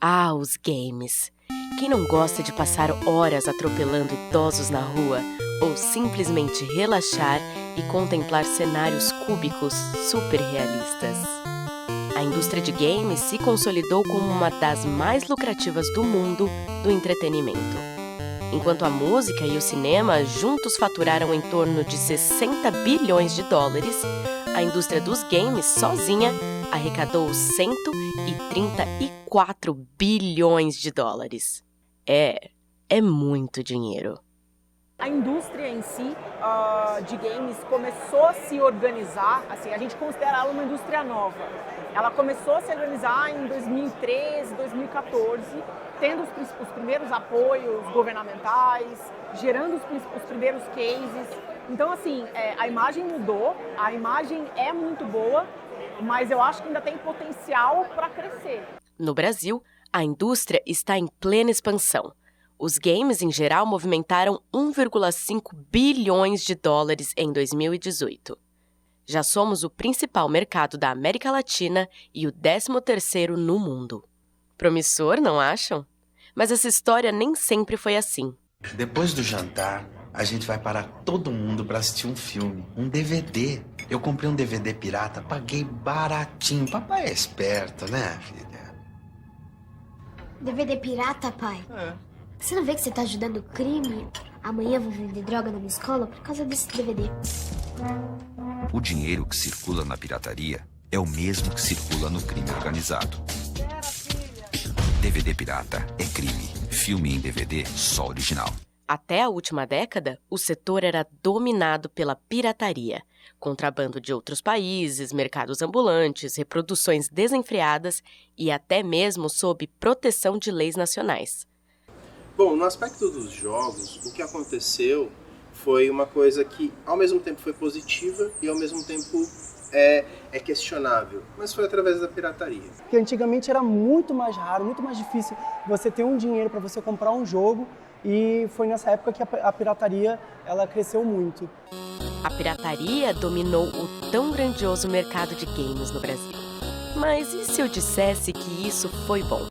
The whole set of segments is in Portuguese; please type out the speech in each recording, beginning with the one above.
Ah, os games. Quem não gosta de passar horas atropelando idosos na rua ou simplesmente relaxar e contemplar cenários cúbicos super realistas? A indústria de games se consolidou como uma das mais lucrativas do mundo do entretenimento. Enquanto a música e o cinema juntos faturaram em torno de 60 bilhões de dólares, a indústria dos games sozinha arrecadou 134 bilhões de dólares. É muito dinheiro. A indústria em si de games começou a se organizar, assim, a gente considera ela uma indústria nova. Ela começou a se organizar em 2013, 2014, tendo os primeiros apoios governamentais, gerando os primeiros cases. Então, assim, a imagem mudou, a imagem é muito boa, mas eu acho que ainda tem potencial para crescer. No Brasil, a indústria está em plena expansão. Os games, em geral, movimentaram 1,5 bilhões de dólares em 2018. Já somos o principal mercado da América Latina e o 13º no mundo. Promissor, não acham? Mas essa história nem sempre foi assim. Depois do jantar, a gente vai parar todo mundo para assistir um filme, um DVD. Eu comprei um DVD pirata, paguei baratinho. Papai é esperto, né, filha? DVD pirata, pai? Você não vê que você tá ajudando o crime? Amanhã vão vender droga na minha escola por causa desse DVD. O dinheiro que circula na pirataria é o mesmo que circula no crime organizado. DVD pirata é crime. Filme em DVD só original. Até a última década, o setor era dominado pela pirataria, contrabando de outros países, mercados ambulantes, reproduções desenfreadas e até mesmo sob proteção de leis nacionais. Bom, no aspecto dos jogos, o que aconteceu foi uma coisa que ao mesmo tempo foi positiva e ao mesmo tempo é questionável, mas foi através da pirataria. Porque antigamente era muito mais raro, muito mais difícil você ter um dinheiro para você comprar um jogo, e foi nessa época que a pirataria ela cresceu muito. A pirataria dominou o tão grandioso mercado de games no Brasil. Mas e se eu dissesse que isso foi bom?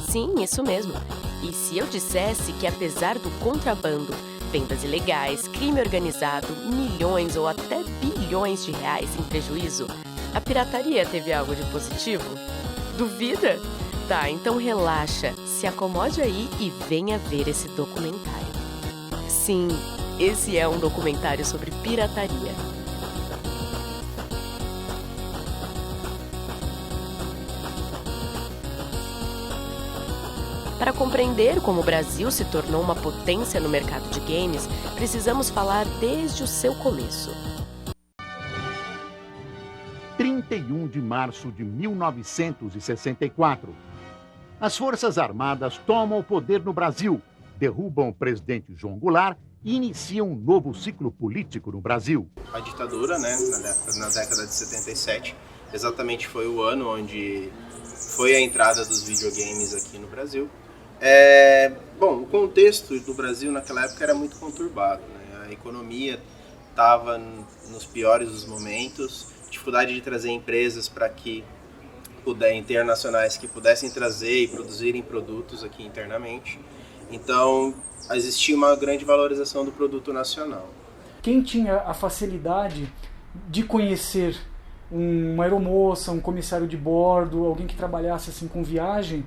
Sim, isso mesmo. E se eu dissesse que apesar do contrabando, vendas ilegais, crime organizado, milhões ou até bilhões de reais em prejuízo, a pirataria teve algo de positivo? Duvida? Tá, então relaxa, se acomode aí e venha ver esse documentário. Sim, esse é um documentário sobre pirataria. Para compreender como o Brasil se tornou uma potência no mercado de games, precisamos falar desde o seu começo. 31 de março de 1964. As Forças Armadas tomam o poder no Brasil, derrubam o presidente João Goulart e iniciam um novo ciclo político no Brasil. A ditadura, né, na década de 77, exatamente foi o ano onde foi a entrada dos videogames aqui no Brasil. Bom, o contexto do Brasil naquela época era muito conturbado, né? A economia estava nos piores dos momentos, dificuldade de trazer empresas para que internacionais que pudessem trazer e produzirem produtos aqui internamente. Então, existia uma grande valorização do produto nacional. Quem tinha a facilidade de conhecer uma aeromoça, um comissário de bordo, alguém que trabalhasse assim com viagem,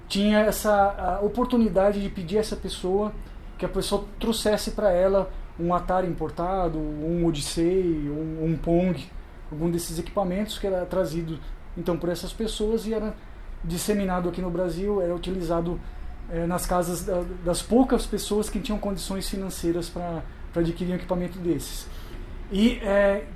tinha essa oportunidade de pedir a essa pessoa que a pessoa trouxesse para ela um Atari importado, um Odyssey, um Pong, algum desses equipamentos que era trazido então por essas pessoas e era disseminado aqui no Brasil, era utilizado nas casas das poucas pessoas que tinham condições financeiras para adquirir um equipamento desses. E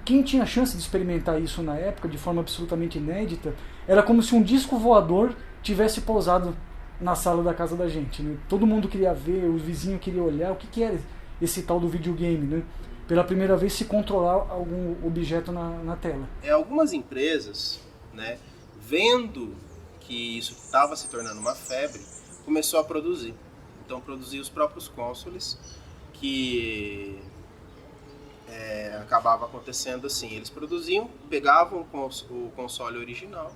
quem tinha a chance de experimentar isso na época, de forma absolutamente inédita, era como se um disco voador tivesse pousado na sala da casa da gente, né? Todo mundo queria ver, o vizinho queria olhar o que era esse tal do videogame, né? Pela primeira vez se controlar algum objeto na tela. Algumas empresas, né, vendo que isso estava se tornando uma febre, começou a produzir. Então produzia os próprios consoles, que acabava acontecendo assim, eles produziam, pegavam o console original,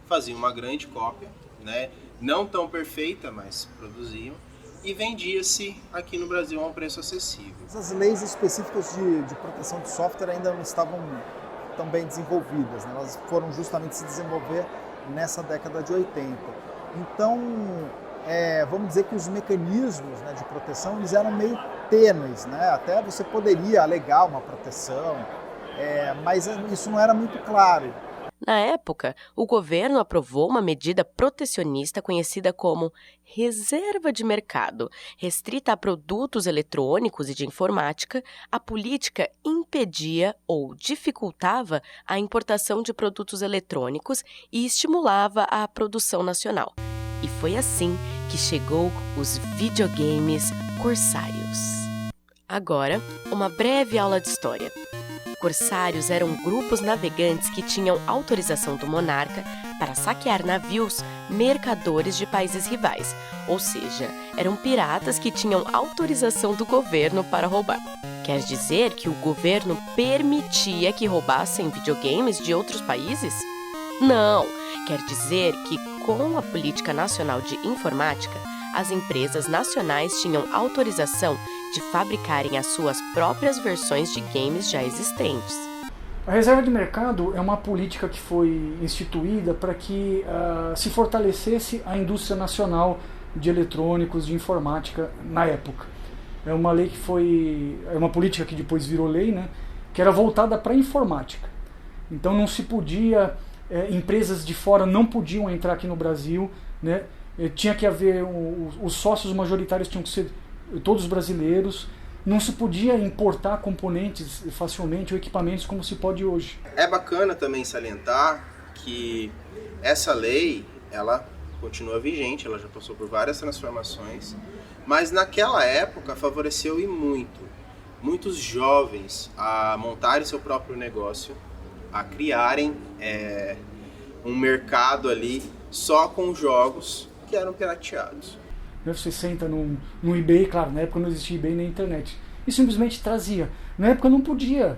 faziam uma grande cópia né? Não tão perfeita, mas produziam, e vendia-se aqui no Brasil a um preço acessível. As leis específicas de proteção de software ainda não estavam tão bem desenvolvidas, né? Elas foram justamente se desenvolver nessa década de 80. Então, vamos dizer que os mecanismos, né, de proteção eles eram meio tênues, né? Até você poderia alegar uma proteção, mas isso não era muito claro. Na época, o governo aprovou uma medida protecionista conhecida como reserva de mercado. Restrita a produtos eletrônicos e de informática, a política impedia ou dificultava a importação de produtos eletrônicos e estimulava a produção nacional. E foi assim que chegou os videogames corsários. Agora, uma breve aula de história. Corsários eram grupos navegantes que tinham autorização do monarca para saquear navios mercadores de países rivais, ou seja, eram piratas que tinham autorização do governo para roubar. Quer dizer que o governo permitia que roubassem videogames de outros países? Não, quer dizer que com a Política Nacional de Informática, as empresas nacionais tinham autorização de fabricarem as suas próprias versões de games já existentes. A reserva de mercado é uma política que foi instituída para que se fortalecesse a indústria nacional de eletrônicos, de informática na época. É uma lei é uma política que depois virou lei, né, que era voltada para a informática. Então não se podia, empresas de fora não podiam entrar aqui no Brasil, né, tinha que haver, os sócios majoritários tinham que ser todos brasileiros, não se podia importar componentes facilmente ou equipamentos como se pode hoje. É bacana também salientar que essa lei, ela continua vigente, ela já passou por várias transformações, mas naquela época favoreceu e muitos jovens a montarem seu próprio negócio, a criarem um mercado ali só com jogos que eram pirateados. Você senta no eBay, claro, na época não existia eBay nem internet, e simplesmente trazia. Na época não podia,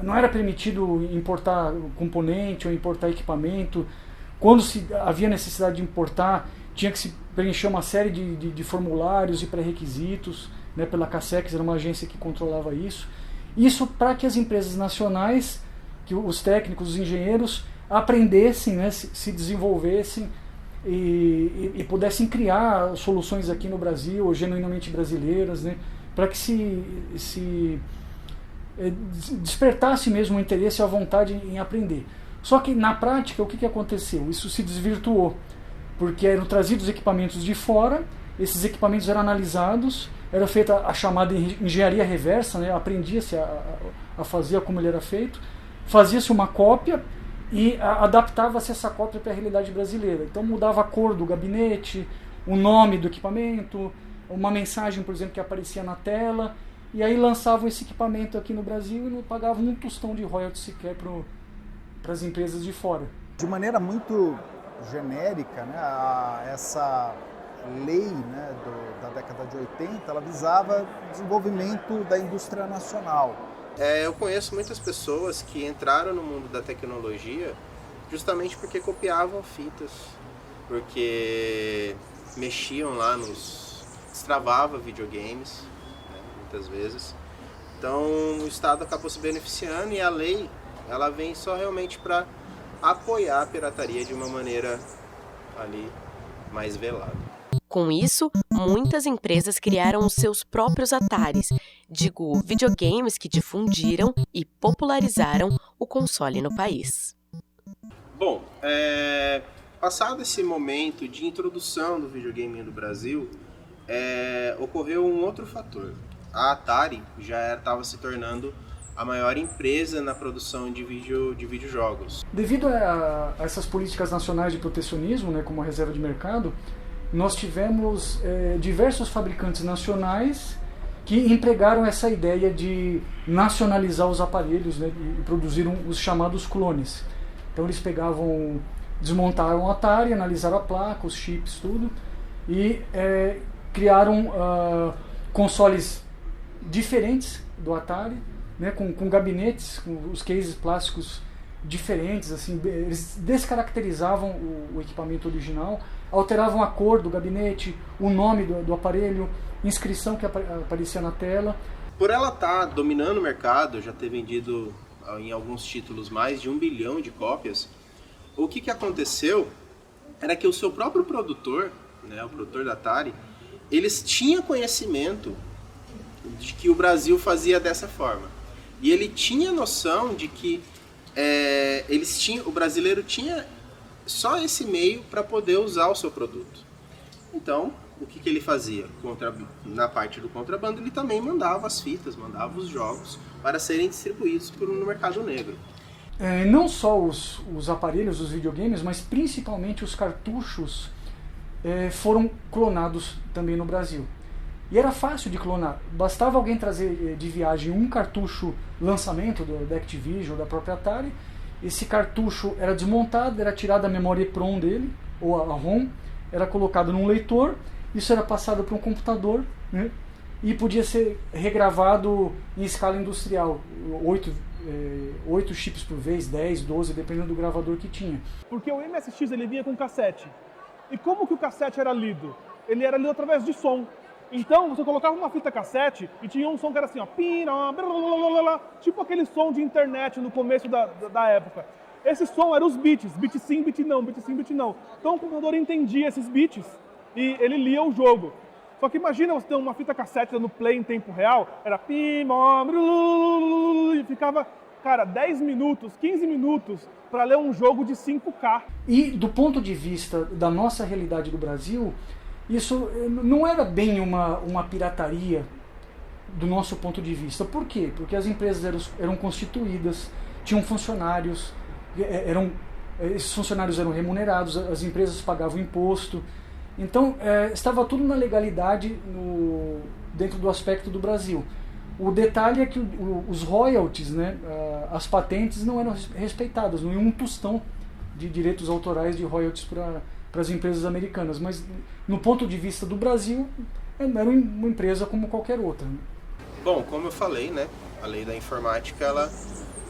não era permitido importar componente ou importar equipamento. Quando havia necessidade de importar, tinha que se preencher uma série de formulários e pré-requisitos, né, pela CACEX, era uma agência que controlava isso. Isso para que as empresas nacionais, que os técnicos, os engenheiros, aprendessem, né, se desenvolvessem, e pudessem criar soluções aqui no Brasil, genuinamente brasileiras, né, para que se despertasse mesmo o interesse e a vontade em aprender. Só que na prática, o que aconteceu? Isso se desvirtuou, porque eram trazidos equipamentos de fora, esses equipamentos eram analisados, era feita a chamada engenharia reversa, né, aprendia-se a fazer como ele era feito, fazia-se uma cópia, e adaptava-se essa cópia para a realidade brasileira. Então mudava a cor do gabinete, o nome do equipamento, uma mensagem, por exemplo, que aparecia na tela, e aí lançavam esse equipamento aqui no Brasil e não pagavam um tostão de royalties sequer para as empresas de fora. De maneira muito genérica, né, essa lei, né, da década de 80, ela visava o desenvolvimento da indústria nacional. Eu conheço muitas pessoas que entraram no mundo da tecnologia justamente porque copiavam fitas, porque mexiam lá destravava videogames, né, muitas vezes. Então o Estado acabou se beneficiando e a lei, ela vem só realmente para apoiar a pirataria de uma maneira ali mais velada. Com isso, muitas empresas criaram os seus próprios Ataris, videogames que difundiram e popularizaram o console no país. Bom, passado esse momento de introdução do videogame no Brasil, ocorreu um outro fator. A Atari já estava se tornando a maior empresa na produção de videojogos. Devido a essas políticas nacionais de protecionismo, né, como a reserva de mercado, nós tivemos diversos fabricantes nacionais que empregaram essa ideia de nacionalizar os aparelhos, né, e produziram os chamados clones. Então eles desmontaram o Atari, analisaram a placa, os chips, tudo, e criaram consoles diferentes do Atari, né, com gabinetes, com os cases plásticos diferentes, assim, eles descaracterizavam o equipamento original, alteravam a cor do gabinete, o nome do aparelho, inscrição que aparecia na tela. Por ela estar dominando o mercado, já ter vendido em alguns títulos mais de 1 bilhão de cópias, o que aconteceu era que o seu próprio produtor, né, o produtor da Atari, eles tinham conhecimento de que o Brasil fazia dessa forma. E ele tinha noção de que o brasileiro tinha só esse meio para poder usar o seu produto. Então, o que ele fazia? Na parte do contrabando, ele também mandava as fitas, mandava os jogos para serem distribuídos no mercado negro. Não só os aparelhos, os videogames, mas principalmente os cartuchos foram clonados também no Brasil. E era fácil de clonar. Bastava alguém trazer de viagem um cartucho lançamento da Activision ou da própria Atari. Esse cartucho era desmontado, era tirada a memória EEPROM dele, ou a ROM, era colocado num leitor, isso era passado para um computador, né, e podia ser regravado em escala industrial, 8 chips por vez, 10, 12, dependendo do gravador que tinha. Porque o MSX ele vinha com cassete. E como que o cassete era lido? Ele era lido através de som. Então você colocava uma fita cassete e tinha um som que era assim, ó, tipo aquele som de internet no começo da época. Esse som era os bits, bit sim, bit não, bit sim, bit não. Então o computador entendia esses bits e ele lia o jogo. Só que imagina você ter uma fita cassete no play em tempo real, era e ficava, cara, 10 minutos, 15 minutos para ler um jogo de 5K. E do ponto de vista da nossa realidade do Brasil, isso não era bem uma pirataria do nosso ponto de vista. Por quê? Porque as empresas eram constituídas, tinham funcionários, esses funcionários eram remunerados, as empresas pagavam imposto. Então, estava tudo na legalidade dentro do aspecto do Brasil. O detalhe é que os royalties, né, as patentes não eram respeitadas, não ia um tostão de direitos autorais de royalties para as empresas americanas, mas no ponto de vista do Brasil, era uma empresa como qualquer outra. Né? Bom, como eu falei, né, a lei da informática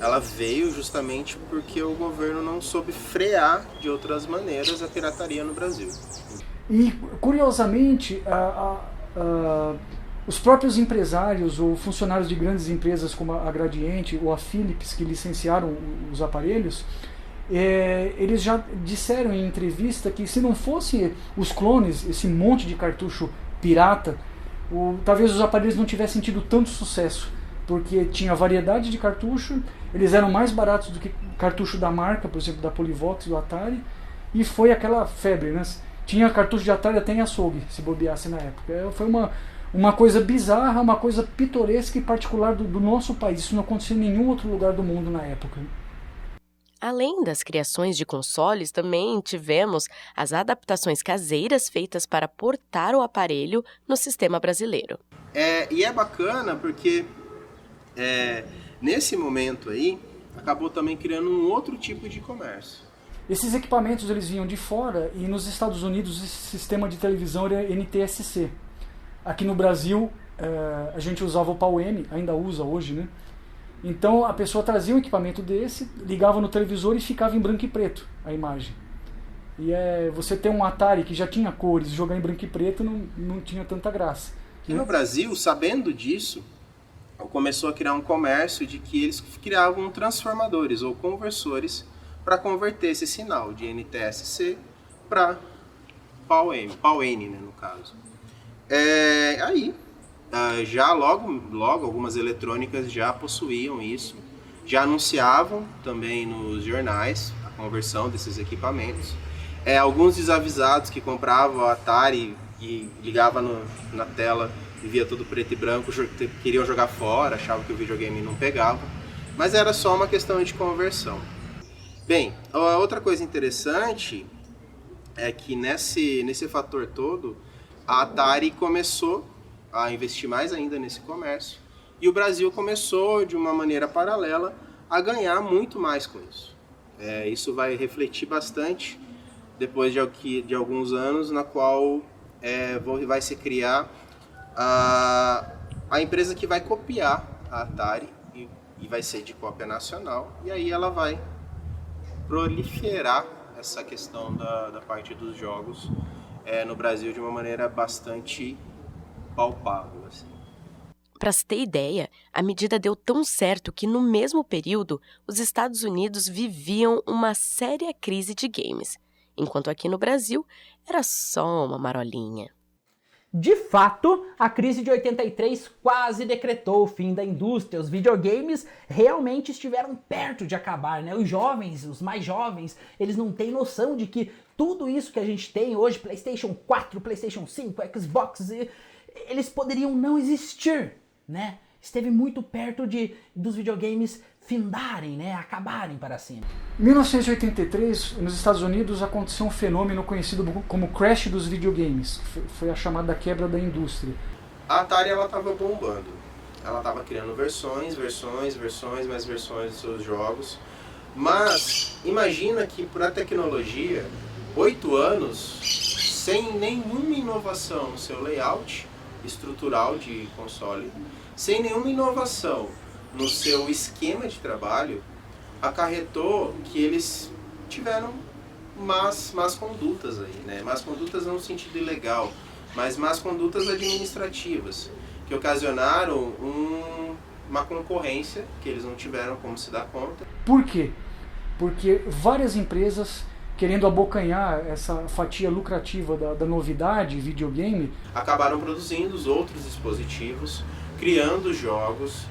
ela veio justamente porque o governo não soube frear de outras maneiras a pirataria no Brasil. E, curiosamente, os próprios empresários ou funcionários de grandes empresas como a Gradiente ou a Philips, que licenciaram os aparelhos, eles já disseram em entrevista que se não fosse os clones, esse monte de cartucho pirata, talvez os aparelhos não tivessem tido tanto sucesso, porque tinha variedade de cartucho, eles eram mais baratos do que cartucho da marca, por exemplo, da Polivox, do Atari, e foi aquela febre, né? Tinha cartucho de Atari até em açougue, se bobeasse na época. Foi uma coisa bizarra, uma coisa pitoresca e particular do nosso país. Isso não acontecia em nenhum outro lugar do mundo na época. Além das criações de consoles, também tivemos as adaptações caseiras feitas para portar o aparelho no sistema brasileiro. E é bacana porque nesse momento aí acabou também criando um outro tipo de comércio. Esses equipamentos eles vinham de fora e nos Estados Unidos esse sistema de televisão era NTSC. Aqui no Brasil a gente usava o PAL-M, ainda usa hoje, né? Então a pessoa trazia um equipamento desse, ligava no televisor e ficava em branco e preto a imagem. E você ter um Atari que já tinha cores, jogar em branco e preto não tinha tanta graça. E no Brasil, sabendo disso, começou a criar um comércio de que eles criavam transformadores ou conversores para converter esse sinal de NTSC para PAL-N, né, no caso. Já logo algumas eletrônicas já possuíam isso, já anunciavam também nos jornais a conversão desses equipamentos. Alguns desavisados que compravam a Atari e ligavam na tela e via tudo preto e branco, queriam jogar fora, achavam que o videogame não pegava, mas era só uma questão de conversão. Bem, a outra coisa interessante é que nesse fator todo, a Atari começou a investir mais ainda nesse comércio e o Brasil começou, de uma maneira paralela, a ganhar muito mais com isso. Isso vai refletir bastante depois de alguns anos, na qual vai se criar a empresa que vai copiar a Atari e vai ser de cópia nacional, e aí ela vai proliferar essa questão da parte dos jogos no Brasil de uma maneira bastante palpável, assim. Para se ter ideia, a medida deu tão certo que no mesmo período, os Estados Unidos viviam uma séria crise de games, enquanto aqui no Brasil era só uma marolinha. De fato, a crise de 83 quase decretou o fim da indústria. Os videogames realmente estiveram perto de acabar, né? Os jovens, os mais jovens, eles não têm noção de que tudo isso que a gente tem hoje, PlayStation 4, PlayStation 5, Xbox, eles poderiam não existir, né? Esteve muito perto dos videogames findarem, né? Acabarem para sempre. Em 1983, nos Estados Unidos, aconteceu um fenômeno conhecido como crash dos videogames. Foi a chamada quebra da indústria. A Atari estava bombando. Ela estava criando versões, mais versões dos seus jogos. Mas imagina que por a tecnologia, 8 anos sem nenhuma inovação no seu layout estrutural de console, sem nenhuma inovação no seu esquema de trabalho, acarretou que eles tiveram más condutas aí, né? Más condutas não no sentido ilegal, mas más condutas administrativas, que ocasionaram uma concorrência que eles não tiveram como se dar conta. Por quê? Porque várias empresas, querendo abocanhar essa fatia lucrativa da novidade, videogame, acabaram produzindo os outros dispositivos, criando jogos,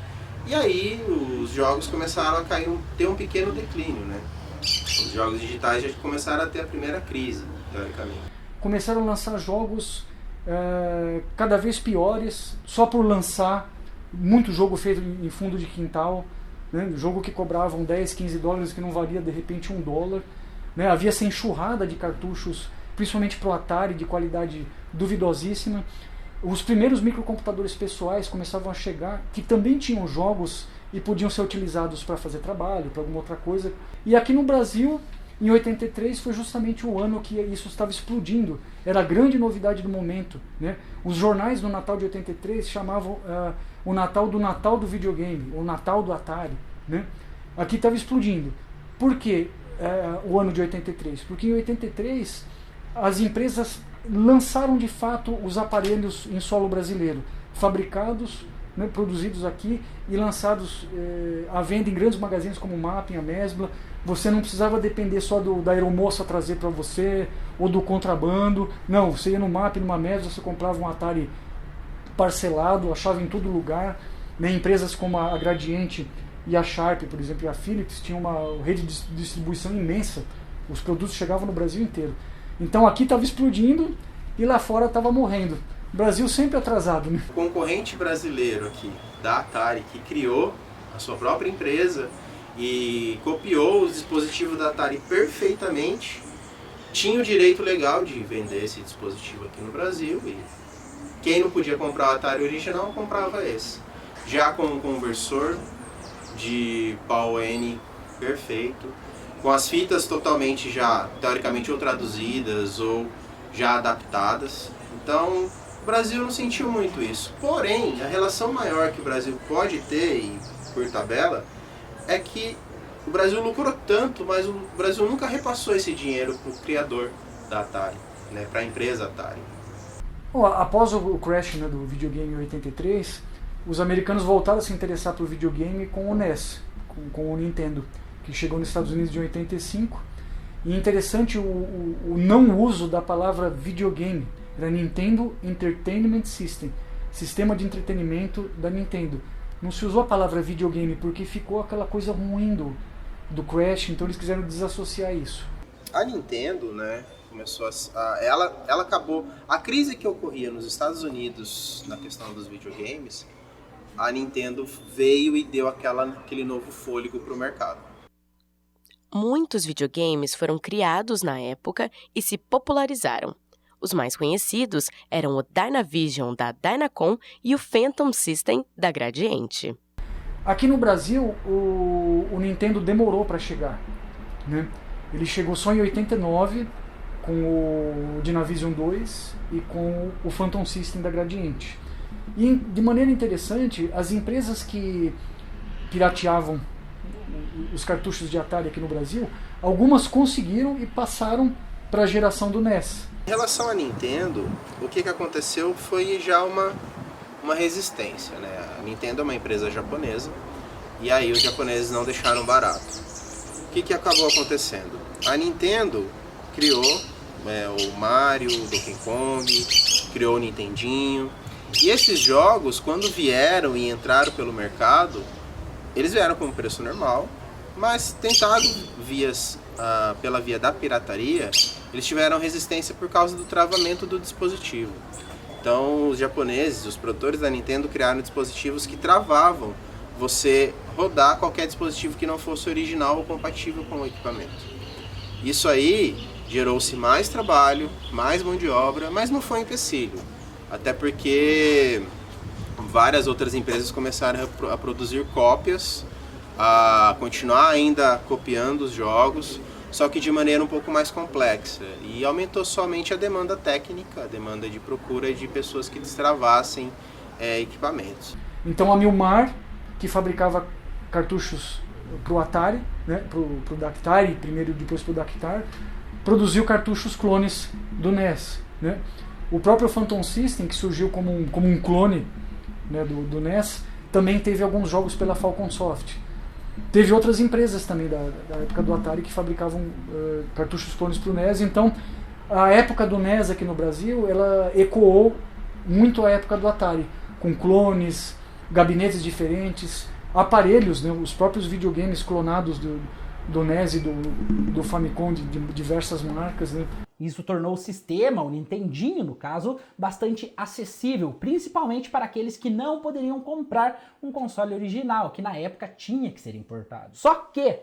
e aí os jogos começaram a ter um pequeno declínio, né? Os jogos digitais já começaram a ter a primeira crise, teoricamente. Começaram a lançar jogos cada vez piores, só por lançar, muito jogo feito em fundo de quintal, né? Jogo que cobravam 10, 15 dólares, que não valia de repente $1, né? Havia essa enxurrada de cartuchos, principalmente para o Atari, de qualidade duvidosíssima. Os primeiros microcomputadores pessoais começavam a chegar, que também tinham jogos e podiam ser utilizados para fazer trabalho, para alguma outra coisa. E aqui no Brasil, em 83, foi justamente o ano que isso estava explodindo. Era a grande novidade do momento, né? Os jornais do Natal de 83 chamavam o Natal do videogame, o Natal do Atari, né? Aqui estava explodindo. Por que o ano de 83? Porque em 83 as empresas lançaram de fato os aparelhos em solo brasileiro, fabricados, né, produzidos aqui e lançados à venda em grandes magazines como o Mapping, a Mesbla. Você não precisava depender só da aeromoça trazer para você, ou do contrabando. Não, você ia no Mapping, numa Mesbla, você comprava um Atari parcelado, achava em todo lugar, né? Empresas como a Gradiente e a Sharp, por exemplo, e a Philips tinham uma rede de distribuição imensa. Os produtos chegavam no Brasil inteiro. Então aqui estava explodindo e lá fora estava morrendo. O Brasil sempre atrasado, né? O concorrente brasileiro aqui, da Atari, que criou a sua própria empresa e copiou os dispositivos da Atari perfeitamente, tinha o direito legal de vender esse dispositivo aqui no Brasil, e quem não podia comprar o Atari original comprava esse. Já com um conversor de PAL-N perfeito, com as fitas totalmente já, teoricamente, ou traduzidas ou já adaptadas. Então, o Brasil não sentiu muito isso. Porém, a relação maior que o Brasil pode ter, e por tabela, é que o Brasil lucrou tanto, mas o Brasil nunca repassou esse dinheiro para o criador da Atari, né, para a empresa Atari. Bom, após o crash, né, do videogame em 83, os americanos voltaram a se interessar por videogame com o NES, com o Nintendo, que chegou nos Estados Unidos em 85. E interessante o não uso da palavra videogame. Era Nintendo Entertainment System, sistema de entretenimento da Nintendo. Não se usou a palavra videogame porque ficou aquela coisa ruim do crash, então eles quiseram desassociar isso. A Nintendo, né, começou ela acabou, a crise que ocorria nos Estados Unidos na questão dos videogames, a Nintendo veio e deu aquele novo fôlego para o mercado. Muitos videogames foram criados na época e se popularizaram. Os mais conhecidos eram o Dynavision da Dynacon e o Phantom System da Gradiente. Aqui no Brasil, o Nintendo demorou para chegar, né? Ele chegou só em 89 com o Dynavision 2 e com o Phantom System da Gradiente. E de maneira interessante, as empresas que pirateavam os cartuchos de Atari aqui no Brasil, algumas conseguiram e passaram para a geração do NES. Em relação à Nintendo, o que aconteceu foi já uma resistência, né? A Nintendo é uma empresa japonesa e aí os japoneses não deixaram barato. O que acabou acontecendo? A Nintendo criou o Mario, o Donkey Kong, criou o Nintendinho. E esses jogos, quando vieram e entraram pelo mercado, eles vieram com um preço normal, mas tentaram pela via da pirataria, eles tiveram resistência por causa do travamento do dispositivo. Então os japoneses, os produtores da Nintendo, criaram dispositivos que travavam você rodar qualquer dispositivo que não fosse original ou compatível com o equipamento. Isso aí gerou-se mais trabalho, mais mão de obra, mas não foi um empecilho. Até porque várias outras empresas começaram a produzir cópias, a continuar ainda copiando os jogos, só que de maneira um pouco mais complexa. E aumentou somente a demanda técnica, a demanda de procura de pessoas que destravassem equipamentos. Então a Milmar, que fabricava cartuchos para o Atari, né, para o Dactari, primeiro e depois para o Dactar, produziu cartuchos clones do NES. Né? O próprio Phantom System, que surgiu como um clone, né, do NES, também teve alguns jogos pela Falcon Soft. Teve outras empresas também da época do Atari que fabricavam cartuchos clones para o NES. Então, a época do NES aqui no Brasil, ela ecoou muito a época do Atari, com clones, gabinetes diferentes, aparelhos, né, os próprios videogames clonados do NES e do Famicom de diversas marcas, né? Isso tornou o sistema, o Nintendinho no caso, bastante acessível, principalmente para aqueles que não poderiam comprar um console original, que na época tinha que ser importado. Só que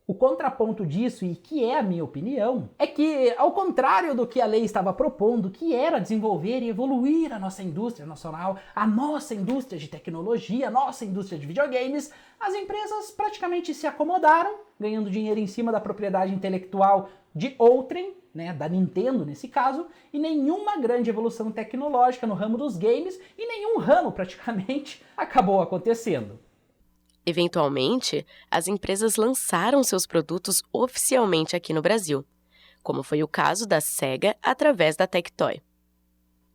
o contraponto disso, e que é a minha opinião, é que, ao contrário do que a lei estava propondo, que era desenvolver e evoluir a nossa indústria nacional, a nossa indústria de tecnologia, a nossa indústria de videogames, as empresas praticamente se acomodaram, ganhando dinheiro em cima da propriedade intelectual de outrem, né, da Nintendo nesse caso, e nenhuma grande evolução tecnológica no ramo dos games, e nenhum ramo praticamente acabou acontecendo. Eventualmente, as empresas lançaram seus produtos oficialmente aqui no Brasil, como foi o caso da Sega através da Tectoy.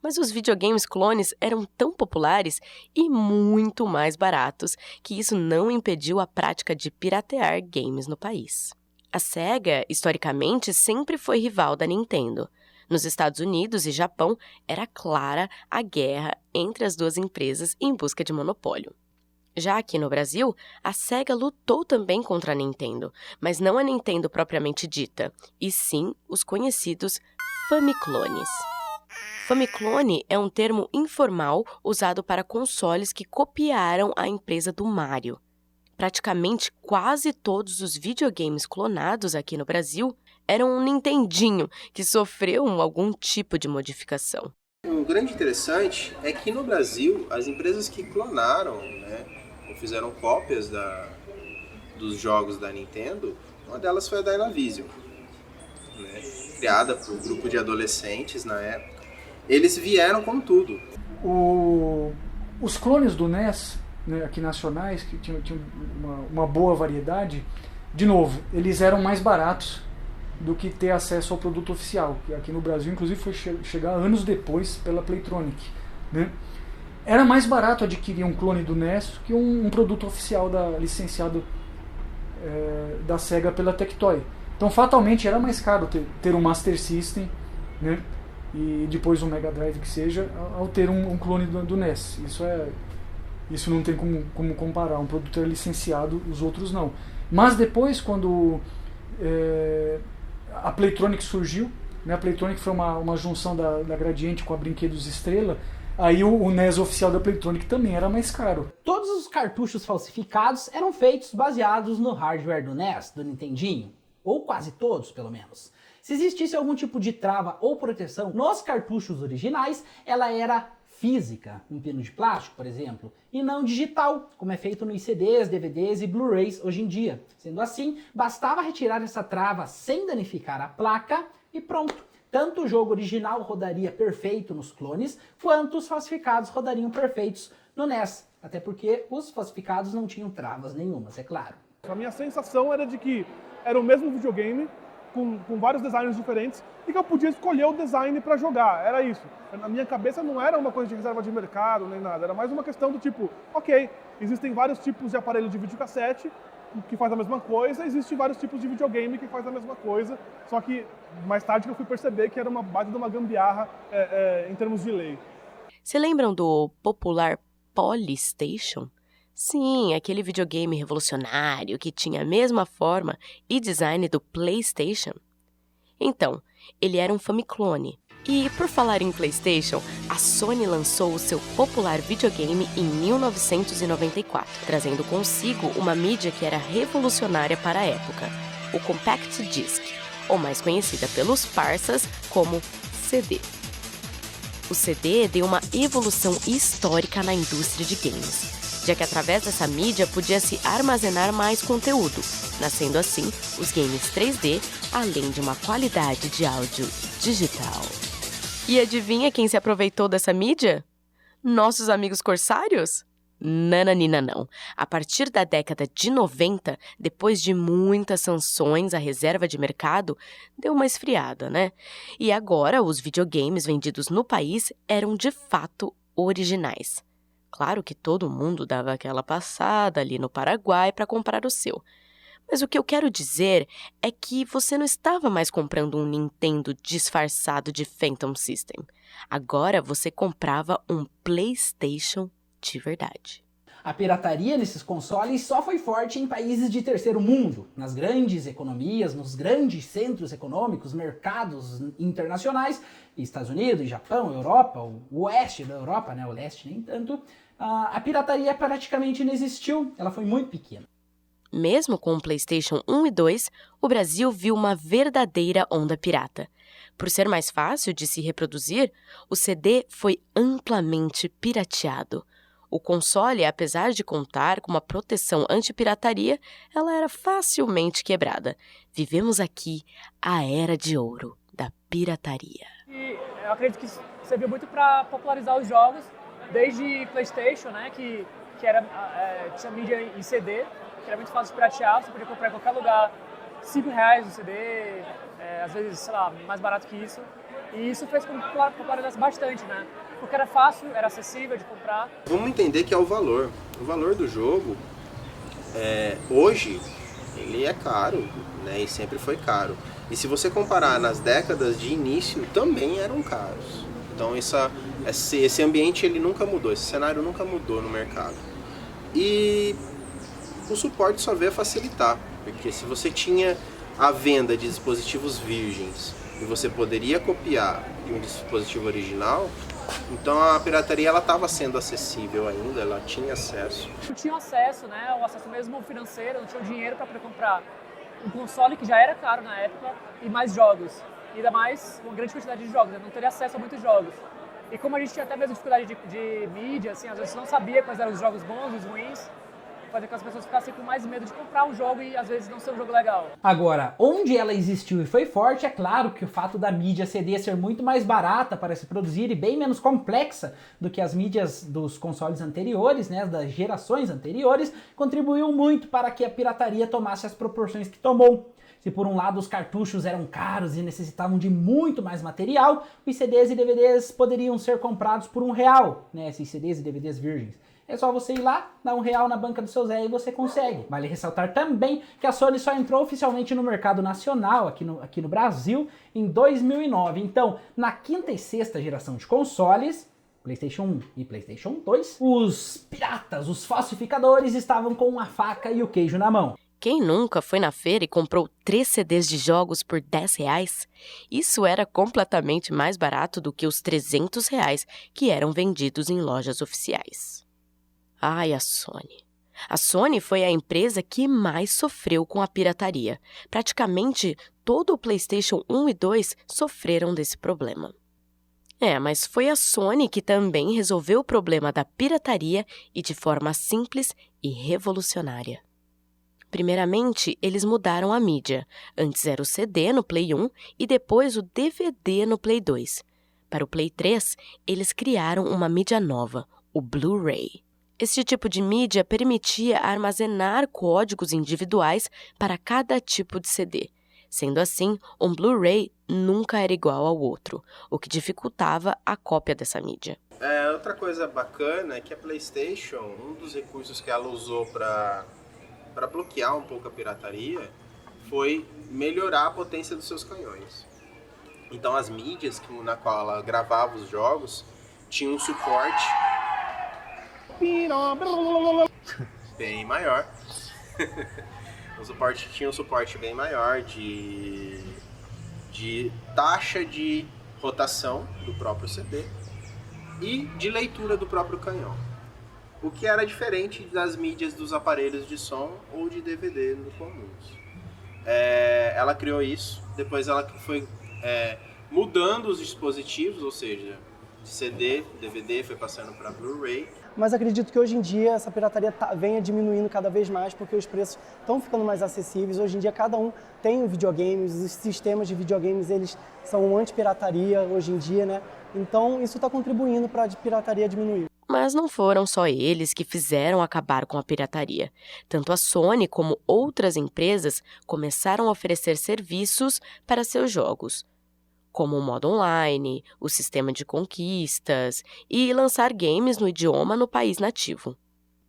Mas os videogames clones eram tão populares e muito mais baratos que isso não impediu a prática de piratear games no país. A Sega, historicamente, sempre foi rival da Nintendo. Nos Estados Unidos e Japão, era clara a guerra entre as duas empresas em busca de monopólio. Já aqui no Brasil, a Sega lutou também contra a Nintendo, mas não a Nintendo propriamente dita, e sim os conhecidos Famiclones. Famiclone é um termo informal usado para consoles que copiaram a empresa do Mario. Praticamente quase todos os videogames clonados aqui no Brasil eram um Nintendinho que sofreu algum tipo de modificação. O grande interessante é que no Brasil, as empresas que clonaram, né, ou fizeram cópias dos jogos da Nintendo, uma delas foi a Dynavision, né, criada por um grupo de adolescentes na época. Eles vieram com tudo. Os clones do NES, né, aqui nacionais, que tinham uma boa variedade, de novo, eles eram mais baratos do que ter acesso ao produto oficial, que aqui no Brasil, inclusive, foi chegar anos depois pela Playtronic. Né? Era mais barato adquirir um clone do NES que um produto oficial licenciado da Sega pela Tectoy. Então, fatalmente, era mais caro ter um Master System, né, e depois um Mega Drive que seja, ao ter um clone do NES. Isso não tem como comparar. Um produto é licenciado, os outros não. Mas depois, quando a Playtronic surgiu, né, a Playtronic foi uma junção da Gradiente com a Brinquedos Estrela, aí o NES oficial da Playtronic também era mais caro. Todos os cartuchos falsificados eram feitos baseados no hardware do NES, do Nintendinho, ou quase todos, pelo menos. Se existisse algum tipo de trava ou proteção nos cartuchos originais, ela era física, um pino de plástico, por exemplo, e não digital, como é feito nos CDs, DVDs e Blu-rays hoje em dia. Sendo assim, bastava retirar essa trava sem danificar a placa e pronto. Tanto o jogo original rodaria perfeito nos clones, quanto os falsificados rodariam perfeitos no NES, até porque os falsificados não tinham travas nenhumas, é claro. A minha sensação era de que era o mesmo videogame, com vários designers diferentes, e que eu podia escolher o design para jogar, era isso. Na minha cabeça não era uma coisa de reserva de mercado nem nada, era mais uma questão do tipo, ok, existem vários tipos de aparelho de videocassete que faz a mesma coisa, existem vários tipos de videogame que faz a mesma coisa, só que mais tarde que eu fui perceber que era uma base de uma gambiarra em termos de lei. Se lembram do popular Polystation? Sim, aquele videogame revolucionário que tinha a mesma forma e design do PlayStation. Então, ele era um Famiclone. E, por falar em PlayStation, a Sony lançou o seu popular videogame em 1994, trazendo consigo uma mídia que era revolucionária para a época, o Compact Disc, ou mais conhecida pelos parças como CD. O CD deu uma evolução histórica na indústria de games, já que através dessa mídia podia-se armazenar mais conteúdo, nascendo assim os games 3D, além de uma qualidade de áudio digital. E adivinha quem se aproveitou dessa mídia? Nossos amigos corsários? Nananina não. A partir da década de 90, depois de muitas sanções à reserva de mercado, deu uma esfriada, né? E agora os videogames vendidos no país eram de fato originais. Claro que todo mundo dava aquela passada ali no Paraguai para comprar o seu. Mas o que eu quero dizer é que você não estava mais comprando um Nintendo disfarçado de Phantom System. Agora você comprava um PlayStation de verdade. A pirataria nesses consoles só foi forte em países de terceiro mundo, nas grandes economias, nos grandes centros econômicos, mercados internacionais, Estados Unidos, Japão, Europa, o oeste da Europa, né, o leste nem tanto. A pirataria praticamente não existiu, ela foi muito pequena. Mesmo com o PlayStation 1 e 2, o Brasil viu uma verdadeira onda pirata. Por ser mais fácil de se reproduzir, o CD foi amplamente pirateado. O console, apesar de contar com uma proteção anti-pirataria, ela era facilmente quebrada. Vivemos aqui a era de ouro da pirataria. E eu acredito que serviu muito para popularizar os jogos, desde PlayStation, né, que tinha mídia em CD, que era muito fácil de piratear, você podia comprar em qualquer lugar, R$5 o CD, às vezes, sei lá, mais barato que isso. E isso fez com que popularizasse bastante, né? Porque era fácil, era acessível de comprar. Vamos entender que é o valor. O valor do jogo, hoje, ele é caro, né? E sempre foi caro. E se você comparar nas décadas de início, também eram caros. Então esse ambiente ele nunca mudou, esse cenário nunca mudou no mercado. E o suporte só veio a facilitar, porque se você tinha a venda de dispositivos virgens e você poderia copiar de um dispositivo original, então a pirataria ela estava sendo acessível ainda, ela tinha acesso. Não tinha acesso, né, o acesso mesmo financeiro, não tinha o dinheiro para poder comprar um console que já era caro na época e mais jogos, e ainda mais uma grande quantidade de jogos, né? Não teria acesso a muitos jogos. E como a gente tinha até mesmo dificuldade de mídia, assim, às vezes não sabia quais eram os jogos bons e os ruins, fazer com que as pessoas ficassem com mais medo de comprar um jogo e às vezes não ser um jogo legal. Agora, onde ela existiu e foi forte, é claro que o fato da mídia CD ser muito mais barata para se produzir e bem menos complexa do que as mídias dos consoles anteriores, né, das gerações anteriores, contribuiu muito para que a pirataria tomasse as proporções que tomou. Se por um lado os cartuchos eram caros e necessitavam de muito mais material, os CDs e DVDs poderiam ser comprados por R$1, né, esses CDs e DVDs virgens. É só você ir lá, dar R$1 na banca do seu Zé e você consegue. Vale ressaltar também que a Sony só entrou oficialmente no mercado nacional, aqui no Brasil, em 2009. Então, na quinta e sexta geração de consoles, PlayStation 1 e PlayStation 2, os piratas, os falsificadores estavam com a faca e o queijo na mão. Quem nunca foi na feira e comprou 3 CDs de jogos por R$10? Isso era completamente mais barato do que os R$300 que eram vendidos em lojas oficiais. Ai, a Sony. A Sony foi a empresa que mais sofreu com a pirataria. Praticamente todo o PlayStation 1 e 2 sofreram desse problema. Mas foi a Sony que também resolveu o problema da pirataria e de forma simples e revolucionária. Primeiramente, eles mudaram a mídia. Antes era o CD no Play 1 e depois o DVD no Play 2. Para o Play 3, eles criaram uma mídia nova, o Blu-ray. Este tipo de mídia permitia armazenar códigos individuais para cada tipo de CD. Sendo assim, um Blu-ray nunca era igual ao outro, o que dificultava a cópia dessa mídia. Outra coisa bacana é que a PlayStation, um dos recursos que ela usou para bloquear um pouco a pirataria foi melhorar a potência dos seus canhões. Então as mídias na qual ela gravava os jogos tinham um suporte bem maior. Tinha um suporte bem maior de taxa de rotação do próprio CD e de leitura do próprio canhão. O que era diferente das mídias dos aparelhos de som ou de DVD comuns. Ela criou isso, depois ela foi mudando os dispositivos, ou seja, de CD, DVD, foi passando para Blu-ray. Mas acredito que hoje em dia essa pirataria venha diminuindo cada vez mais porque os preços estão ficando mais acessíveis. Hoje em dia cada um tem videogames, os sistemas de videogames eles são anti-pirataria hoje em dia, né? Então isso está contribuindo para a pirataria diminuir. Mas não foram só eles que fizeram acabar com a pirataria. Tanto a Sony como outras empresas começaram a oferecer serviços para seus jogos, como o modo online, o sistema de conquistas e lançar games no idioma no país nativo.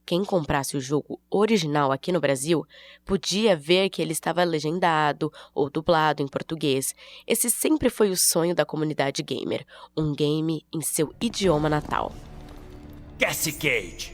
Quem comprasse o jogo original aqui no Brasil podia ver que ele estava legendado ou dublado em português. Esse sempre foi o sonho da comunidade gamer, um game em seu idioma natal. Cassie Cage.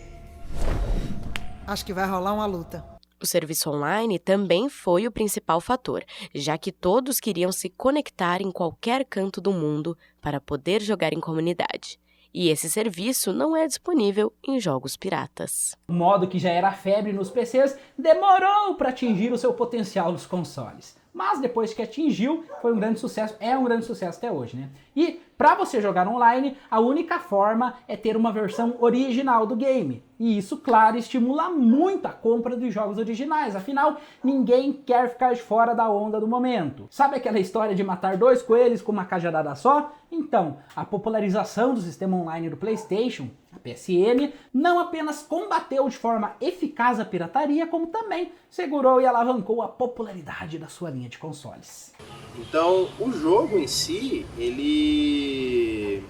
Acho que vai rolar uma luta. O serviço online também foi o principal fator, já que todos queriam se conectar em qualquer canto do mundo para poder jogar em comunidade. E esse serviço não é disponível em jogos piratas. O modo que já era febre nos PCs demorou para atingir o seu potencial nos consoles. Mas depois que atingiu, foi um grande sucesso, é um grande sucesso até hoje, né? E para você jogar online, a única forma é ter uma versão original do game. E isso, claro, estimula muito a compra dos jogos originais, afinal, ninguém quer ficar de fora da onda do momento. Sabe aquela história de matar dois coelhos com uma cajadada só? Então, a popularização do sistema online do PlayStation, a PSN, não apenas combateu de forma eficaz a pirataria, como também segurou e alavancou a popularidade da sua linha de consoles. Então, o jogo em si, ele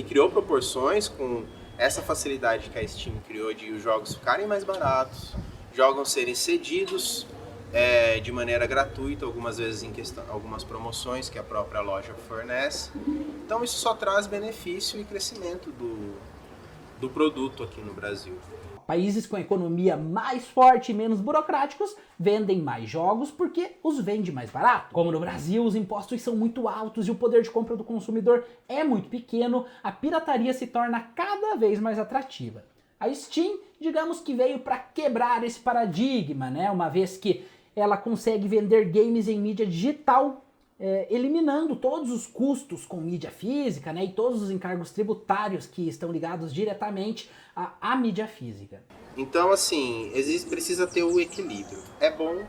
criou proporções com essa facilidade que a Steam criou de os jogos ficarem mais baratos, jogos serem cedidos de maneira gratuita, algumas vezes algumas promoções que a própria loja fornece. Então isso só traz benefício e crescimento do produto aqui no Brasil. Países com economia mais forte e menos burocráticos vendem mais jogos porque os vende mais barato. Como no Brasil, os impostos são muito altos e o poder de compra do consumidor é muito pequeno, a pirataria se torna cada vez mais atrativa. A Steam, digamos que veio para quebrar esse paradigma, né? Uma vez que ela consegue vender games em mídia digital, eliminando todos os custos com mídia física, né, e todos os encargos tributários que estão ligados diretamente à mídia física. Então, assim, precisa ter o equilíbrio. É bom,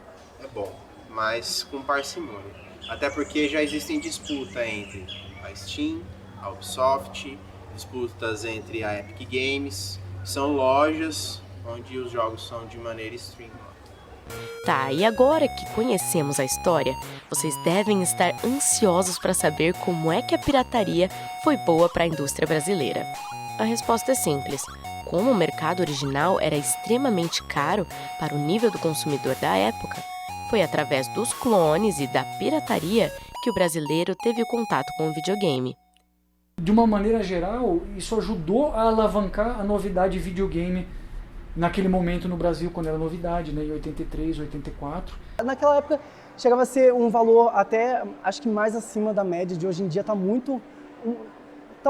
mas com parcimônia. Até porque já existem disputas entre a Steam, a Ubisoft, disputas entre a Epic Games. São lojas onde os jogos são de maneira stream. Tá, e agora que conhecemos a história, vocês devem estar ansiosos para saber como é que a pirataria foi boa para a indústria brasileira. A resposta é simples. Como o mercado original era extremamente caro para o nível do consumidor da época, foi através dos clones e da pirataria que o brasileiro teve o contato com o videogame. De uma maneira geral, isso ajudou a alavancar a novidade videogame naquele momento no Brasil, quando era novidade, né, em 83, 84. Naquela época chegava a ser um valor até, acho que mais acima da média de hoje em dia, está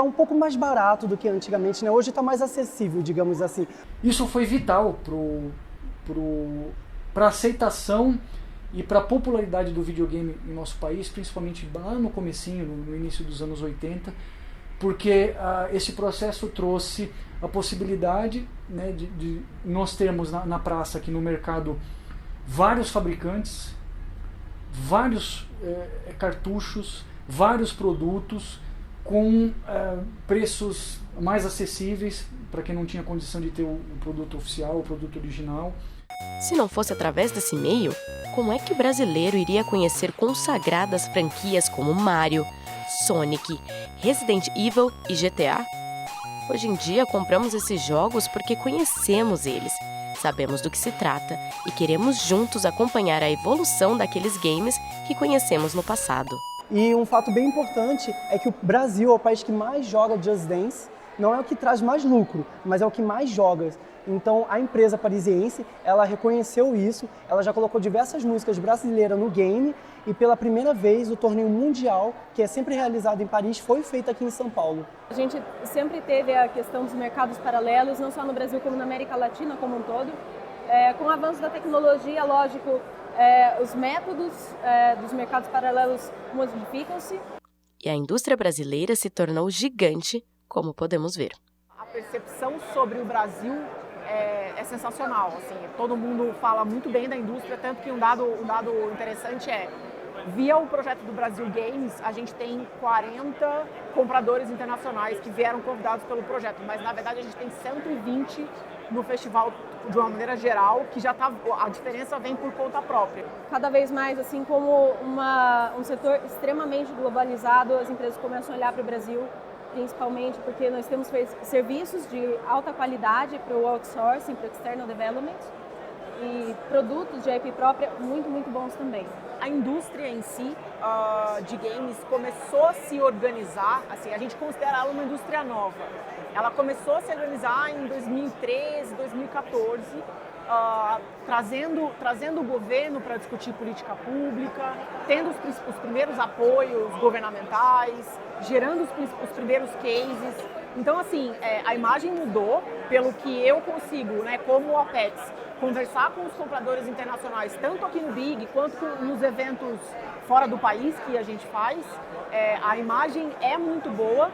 um pouco mais barato do que antigamente, né? Hoje está mais acessível, digamos assim. Isso foi vital para a aceitação e para a popularidade do videogame em nosso país, principalmente lá no comecinho, no início dos anos 80, porque esse processo trouxe a possibilidade, né, de nós termos na praça aqui no mercado vários fabricantes, vários cartuchos, vários produtos com preços mais acessíveis para quem não tinha condição de ter o produto oficial, o produto original. Se não fosse através desse meio, como é que o brasileiro iria conhecer consagradas franquias como Mario, Sonic, Resident Evil e GTA? Hoje em dia compramos esses jogos porque conhecemos eles, sabemos do que se trata e queremos juntos acompanhar a evolução daqueles games que conhecemos no passado. E um fato bem importante é que o Brasil é o país que mais joga Just Dance. Não é o que traz mais lucro, mas é o que mais joga. Então a empresa parisiense, ela reconheceu isso, ela já colocou diversas músicas brasileiras no game e pela primeira vez o torneio mundial, que é sempre realizado em Paris, foi feito aqui em São Paulo. A gente sempre teve a questão dos mercados paralelos, não só no Brasil como na América Latina como um todo. Com o avanço da tecnologia, lógico, os métodos dos mercados paralelos modificam-se. E a indústria brasileira se tornou gigante, como podemos ver. A percepção sobre o Brasil é sensacional. Assim, todo mundo fala muito bem da indústria, tanto que um dado interessante via o projeto do Brasil Games, a gente tem 40 compradores internacionais que vieram convidados pelo projeto, mas na verdade a gente tem 120 no festival de uma maneira geral, que já a diferença vem por conta própria. Cada vez mais, assim como um setor extremamente globalizado, as empresas começam a olhar para o Brasil, principalmente porque nós temos serviços de alta qualidade para o outsourcing, para o external development, e produtos de IP própria muito, muito bons também. A indústria em si de games começou a se organizar, assim, a gente considera ela uma indústria nova. Ela começou a se organizar em 2013, 2014, trazendo o governo para discutir política pública, tendo os primeiros apoios governamentais, gerando os primeiros cases. Então, assim, a imagem mudou pelo que eu consigo, né, como a Pets, conversar com os compradores internacionais, tanto aqui no Big quanto nos eventos fora do país que a gente faz. A imagem é muito boa,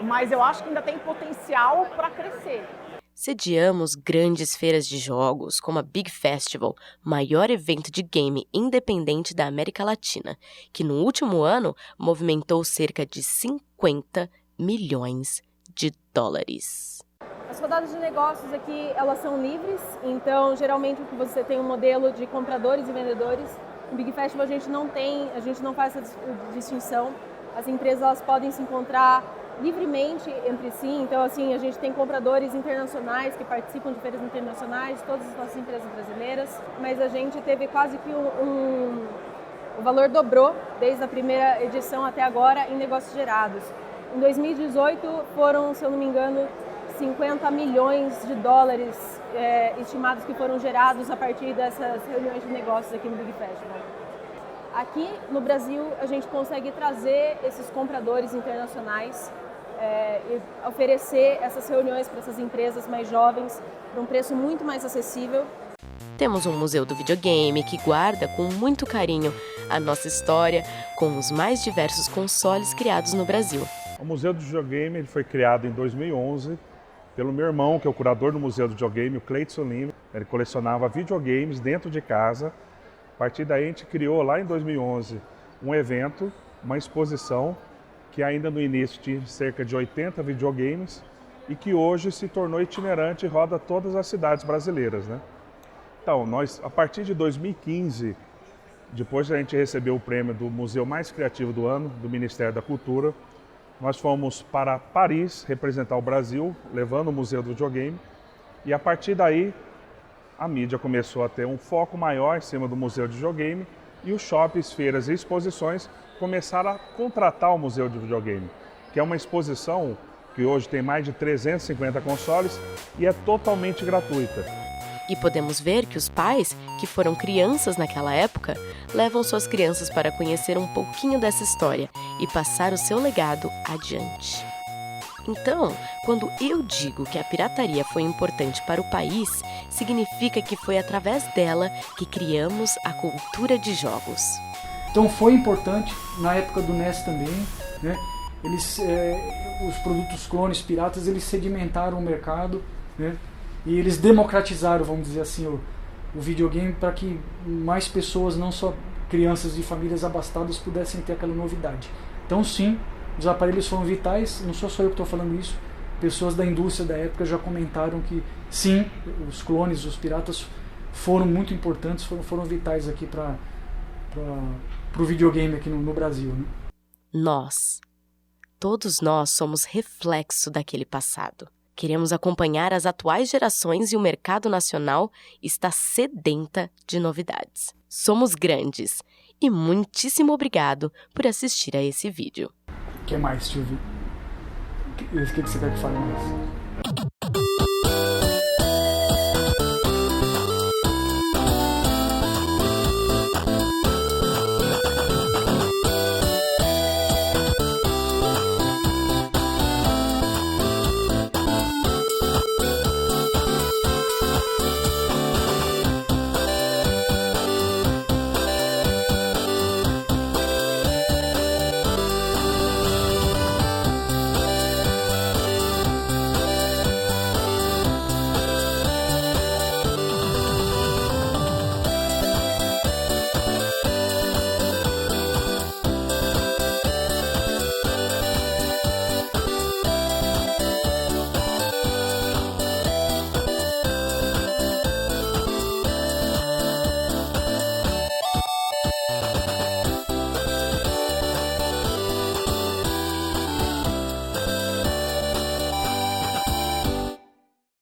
mas eu acho que ainda tem potencial para crescer. Sediamos grandes feiras de jogos, como a Big Festival, maior evento de game independente da América Latina, que no último ano movimentou cerca de 50 milhões de dólares. As rodadas de negócios aqui, elas são livres, então geralmente você tem um modelo de compradores e vendedores. No Big Festival a gente não faz essa distinção. As empresas elas podem se encontrar livremente entre si, então assim, a gente tem compradores internacionais que participam de feiras internacionais, todas as nossas empresas brasileiras, mas a gente teve quase que o valor dobrou desde a primeira edição até agora em negócios gerados. Em 2018 foram, se eu não me engano, 50 milhões de dólares estimados que foram gerados a partir dessas reuniões de negócios aqui no Big Festival. Aqui no Brasil a gente consegue trazer esses compradores internacionais e oferecer essas reuniões para essas empresas mais jovens por um preço muito mais acessível. Temos um museu do videogame que guarda com muito carinho a nossa história com os mais diversos consoles criados no Brasil. O Museu do Videogame ele foi criado em 2011 pelo meu irmão, que é o curador do Museu do Videogame, o Cleidson Lima. Ele colecionava videogames dentro de casa. A partir daí a gente criou lá em 2011 um evento, uma exposição que ainda no início tinha cerca de 80 videogames e que hoje se tornou itinerante e roda todas as cidades brasileiras, né? Então, nós, a partir de 2015, depois de a gente receber o prêmio do Museu Mais Criativo do Ano, do Ministério da Cultura, nós fomos para Paris representar o Brasil, levando o Museu do Videogame, e a partir daí a mídia começou a ter um foco maior em cima do Museu de Videogame e os shoppings, feiras e exposições começaram a contratar o Museu de Videogame, que é uma exposição que hoje tem mais de 350 consoles e é totalmente gratuita. E podemos ver que os pais, que foram crianças naquela época, levam suas crianças para conhecer um pouquinho dessa história e passar o seu legado adiante. Então, quando eu digo que a pirataria foi importante para o país, significa que foi através dela que criamos a cultura de jogos. Então foi importante na época do NES também, né? Os produtos clones piratas eles sedimentaram o mercado, né? E eles democratizaram, vamos dizer assim, o videogame para que mais pessoas, não só crianças de famílias abastadas, pudessem ter aquela novidade. Então sim, os aparelhos foram vitais, não sou só eu que estou falando isso, pessoas da indústria da época já comentaram que sim, os clones, os piratas foram muito importantes, foram vitais aqui para o videogame aqui no Brasil. Né? Todos nós somos reflexo daquele passado. Queremos acompanhar as atuais gerações e o mercado nacional está sedenta de novidades. Somos grandes e muitíssimo obrigado por assistir a esse vídeo. O que mais, Silvio? O que você quer que fale mais?